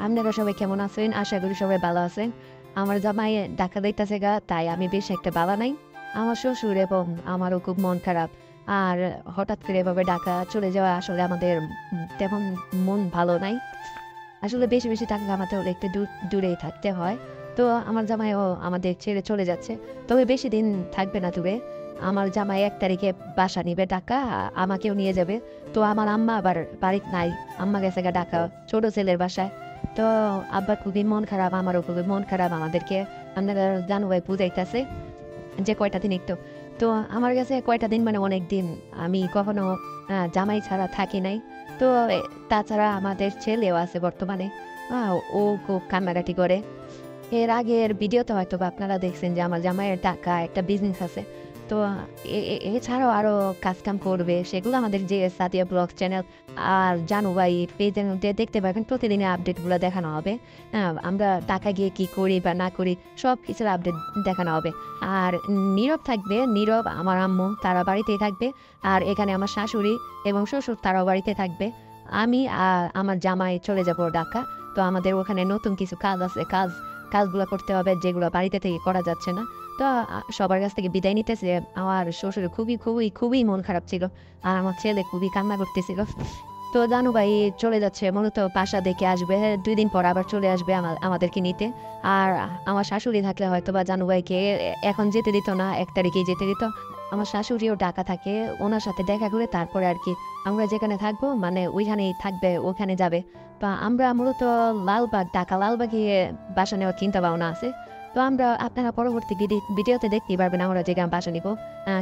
আপনারা সবাই কেমন আছেন? আশা করি সবাই ভালো আছেন। আমার জামাই ঢাকা যাইতাছে গা, তাই আমি বেশ একটা ভালো নাই। আমার শ্বশুর এবং আমারও খুব মন খারাপ। আর হঠাৎ করে এভাবে ঢাকা চলে যাওয়া আসলে আমাদের তেমন মন ভালো নাই। আসলে বেশি, বেশি টাকা কামাতে হলে একটু দূরেই থাকতে হয়। তো আমার জামাইও আমাদের ছেড়ে চলে যাচ্ছে। তবে বেশি দিন থাকবে না দূরে। আমার জামাই ১ তারিখে বাসা নিবে ঢাকা, আমাকেও নিয়ে যাবে। তো আমার আম্মা আবার বাড়িতে নাই। আম্মা গেছে গা ঢাকা ছোট ছেলের বাসায়। তো আব্বার খুবই মন খারাপ, আমারও খুবই মন খারাপ। আমাদেরকে আপনারা জানুয়ারি বুঝাইতেছে যে কয়টা দিন একটু। তো আমার কাছে কয়টা দিন মানে অনেক দিন। আমি কখনো জামাই ছাড়া থাকি নাই। তো তাছাড়া আমাদের ছেলেও আছে বর্তমানে। ও খুব কান্নাকাটি করে। এর আগের ভিডিওতে হয়তোবা আপনারা দেখছেন যে আমার জামাইয়ের টাকা একটা বিজনেস আছে। তো এছাড়াও আরো কাজকাম করবে। সেগুলো আমাদের যে সাদিয়া ব্লগ চ্যানেল আর জানু ভাই পেজের মধ্যে দেখতে পাবেন। প্রতিদিনের আপডেটগুলো দেখানো হবে। আমরা টাকা গিয়ে কি করি বা না করি সব কিছুর আপডেট দেখানো হবে। আর নীরব থাকবে, নীরব আমার আম্মু তারা বাড়িতেই থাকবে। আর এখানে আমার শাশুড়ি এবং শ্বশুর তারাও বাড়িতে থাকবে। আমি আর আমার জামাই চলে যাবো ঢাকা। তো আমাদের ওখানে নতুন কিছু কাজ আছে, কাজগুলো করতে হবে যেগুলো বাড়িতে থেকে করা যাচ্ছে না। তো সবার কাছ থেকে বিদায় নিতেছে। আমার শ্বশুরের খুবই খুবই খুবই মন খারাপ ছিল। আর আমার ছেলে খুবই কান্না করতেছিল। তো জানু ভাই চলে যাচ্ছে মূলত বাসা দেখে আসবে, ২ দিন পর আবার চলে আসবে আমাদেরকে নিতে। আর আমার শাশুড়ি থাকলে হয়তো বা জানু ভাইকে এখন যেতে দিত না, ১ তারিখেই যেতে দিত। আমার শাশুড়িও ঢাকা থাকে, ওনার সাথে দেখা করে তারপরে আর কি আমরা যেখানে থাকবো মানে ওইখানেই থাকবে, ওখানে যাবে। বা আমরা মূলত লালবাগ, ঢাকা লালবাগে বাসা নেওয়ার চিন্তা ভাবনা আছে। তো আমরা আপনারা পরবর্তী ভিডিওতে দেখতেই পারবেন আমরা যে বাসা নিব,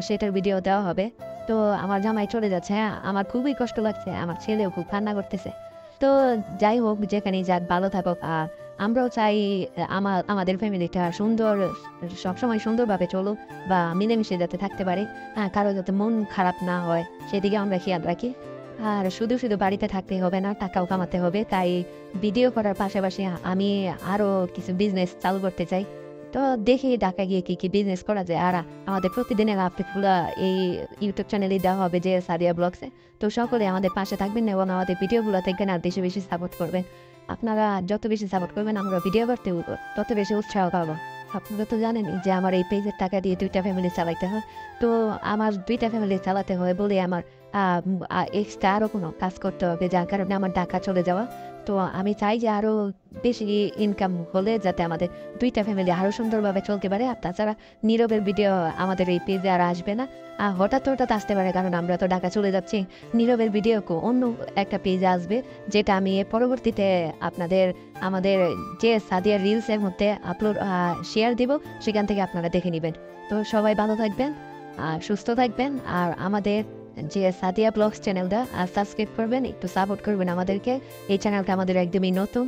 সেটার ভিডিও দেওয়া হবে। তো আমার জামাই চলে যাচ্ছে, আমার খুবই কষ্ট লাগছে, আমার ছেলেও খুব কান্না করতেছে। তো যাই হোক, যেখানেই যাক ভালো থাকুক। আর আমরাও চাই আমাদের ফ্যামিলিটা সুন্দর, সবসময় সুন্দরভাবে চলুক বা মিলেমিশে যাতে থাকতে পারে। কারো যাতে মন খারাপ না হয় সেদিকে আমরা খেয়াল রাখি। আর শুধু শুধু বাড়িতে থাকতে হবে না, টাকাও কামাতে হবে। তাই ভিডিও করার পাশাপাশি আমি আরও কিছু বিজনেস চালু করতে চাই। তো দেখি ঢাকা গিয়ে কি কি বিজনেস করা যায়। আর আমাদের প্রতিদিনের আপডেটগুলো এই ইউটিউব চ্যানেলে দেওয়া হবে যে সাদিয়া ব্লগসে। তো সকলে আমাদের পাশে থাকবেন এবং আমাদের ভিডিওগুলো দেখবেন আর বেশি বেশি সাপোর্ট করবেন। আপনারা যত বেশি সাপোর্ট করবেন আমরা ভিডিও করতে তত বেশি উৎসাহ পাবো। আপনারা তো জানেনই যে আমার এই পেজের টাকা দিয়ে 2টা ফ্যামিলি চালাইতে হয়। তো আমার 2টা ফ্যামিলি চালাতে হয় বলে আমার এক্সট্রা আরও কোনো কাজ করতে হবে, যার কারণে আমার ঢাকা চলে যাওয়া। তো আমি চাই যে আরও বেশি ইনকাম হলে যাতে আমাদের 2টা ফ্যামিলি আরও সুন্দরভাবে চলতে পারে। আর তাছাড়া নীরবের ভিডিও আমাদের এই পেজে আর আসবে না, হঠাৎ হঠাৎ আসতে পারে, কারণ আমরা তো ঢাকা চলে যাচ্ছি। নীরবের ভিডিও অন্য একটা পেজে আসবে, যেটা আমি পরবর্তীতে আপনাদের আমাদের যে সাদিয়া রিলসের মধ্যে আপলোড শেয়ার দিব, সেখান থেকে আপনারা দেখে নেবেন। তো সবাই ভালো থাকবেন আর সুস্থ থাকবেন। আর আমাদের যে সাদিয়া ব্লগস চ্যানেলটা সাবস্ক্রাইব করবেন, একটু সাপোর্ট করবেন আমাদেরকে। এই চ্যানেলটা আমাদের একদমই নতুন,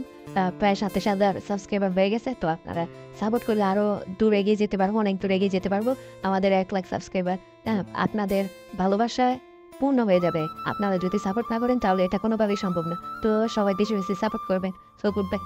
প্রায় ২৭,০০০ সাবস্ক্রাইবার হয়ে গেছে। তো আপনারা সাপোর্ট করলে আরও দূর এগিয়ে যেতে পারবো, অনেক দূর এগিয়ে যেতে পারবো। আমাদের ১ লাখ সাবস্ক্রাইবার আপনাদের ভালোবাসায় পূর্ণ হয়ে যাবে। আপনারা যদি সাপোর্ট না করেন তাহলে এটা কোনোভাবেই সম্ভব না। তো সবাই বেশি বেশি সাপোর্ট করবেন। So good bye.